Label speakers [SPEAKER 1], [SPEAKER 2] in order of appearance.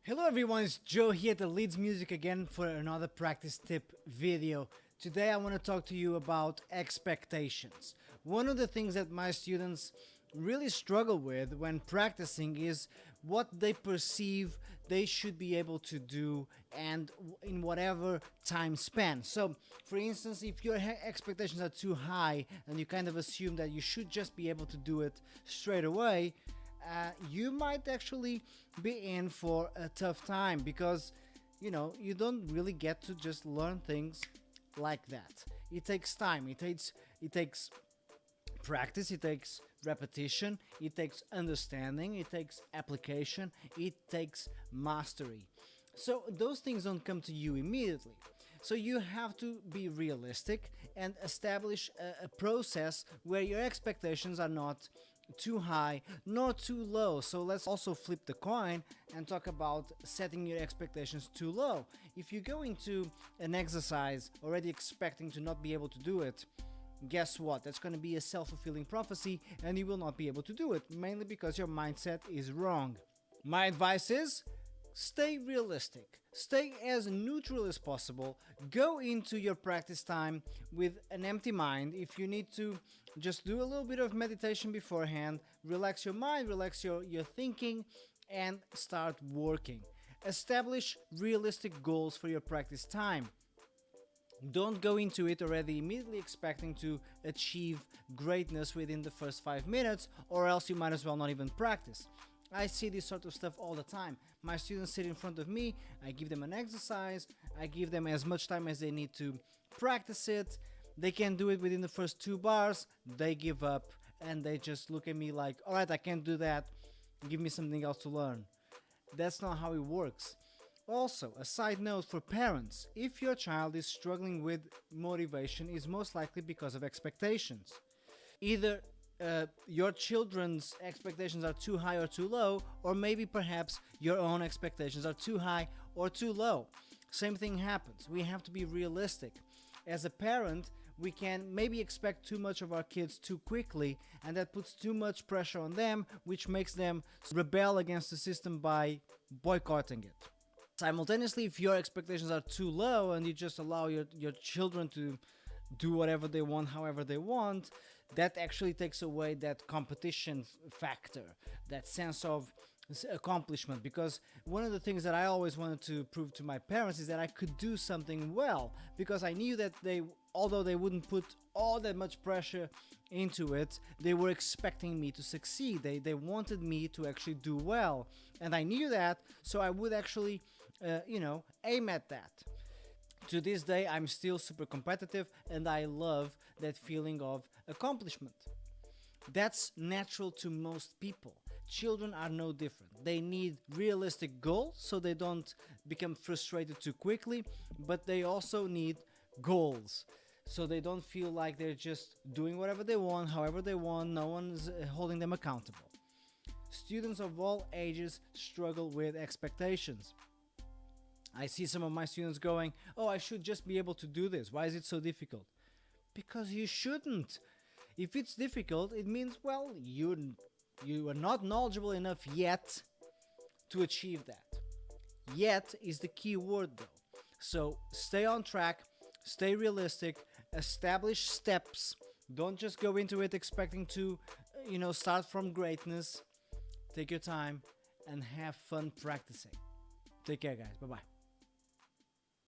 [SPEAKER 1] Hello everyone, it's Joe here at the Leeds Music again for another practice tip video. Today I want to talk to you about expectations. One of the things that my students really struggle with when practicing is what they perceive they should be able to do and in whatever time span. So for instance, if your expectations are too high and you kind of assume that you should just be able to do it straight away, you might actually be in for a tough time because you don't really get to just learn things like that. It takes time, it takes practice, it takes repetition, it takes understanding, it takes application, it takes mastery. So those things don't come to you immediately. So you have to be realistic and establish a process where your expectations are not too high, not too low. So let's also flip the coin and talk about setting your expectations too low. If you go into an exercise already expecting to not be able to do it, guess what? That's going to be a self-fulfilling prophecy and you will not be able to do it, mainly because your mindset is wrong. My advice is, stay realistic, stay as neutral as possible, go into your practice time with an empty mind. If you need to, just do a little bit of meditation beforehand, relax your mind, relax your thinking, and start working. Establish realistic goals for your practice time. Don't go into it already immediately expecting to achieve greatness within the first 5 minutes, or else you might as well not even practice. I see this sort of stuff all the time. My students sit in front of me, I give them an exercise, I give them as much time as they need to practice it. They can do it within the first 2 bars, they give up, and they just look at me like, alright, I can't do that, give me something else to learn. That's not how it works. Also, a side note for parents, if your child is struggling with motivation, it's most likely because of expectations. Either your children's expectations are too high or too low, or maybe perhaps your own expectations are too high or too low. Same thing happens. We have to be realistic. As a parent, we can maybe expect too much of our kids too quickly, and that puts too much pressure on them, which makes them rebel against the system by boycotting it. Simultaneously, if your expectations are too low and you just allow your children to do whatever they want, however they want, that actually takes away that competition factor, that sense of accomplishment. Because one of the things that I always wanted to prove to my parents is that I could do something well, because I knew that although they wouldn't put all that much pressure into it, they were expecting me to succeed. They wanted me to actually do well, and I knew that, so I would actually aim at that. To this day, I'm still super competitive and I love that feeling of accomplishment. That's natural to most people. Children are no different. They need realistic goals so they don't become frustrated too quickly, but they also need goals so they don't feel like they're just doing whatever they want, however they want, no one's holding them accountable. Students of all ages struggle with expectations. I see some of my students going, oh, I should just be able to do this. Why is it so difficult? Because you shouldn't. If it's difficult, it means, well, you are not knowledgeable enough yet to achieve that. Yet is the key word though. So stay on track, stay realistic, establish steps. Don't just go into it expecting to, start from greatness. Take your time and have fun practicing. Take care, guys. Bye-bye.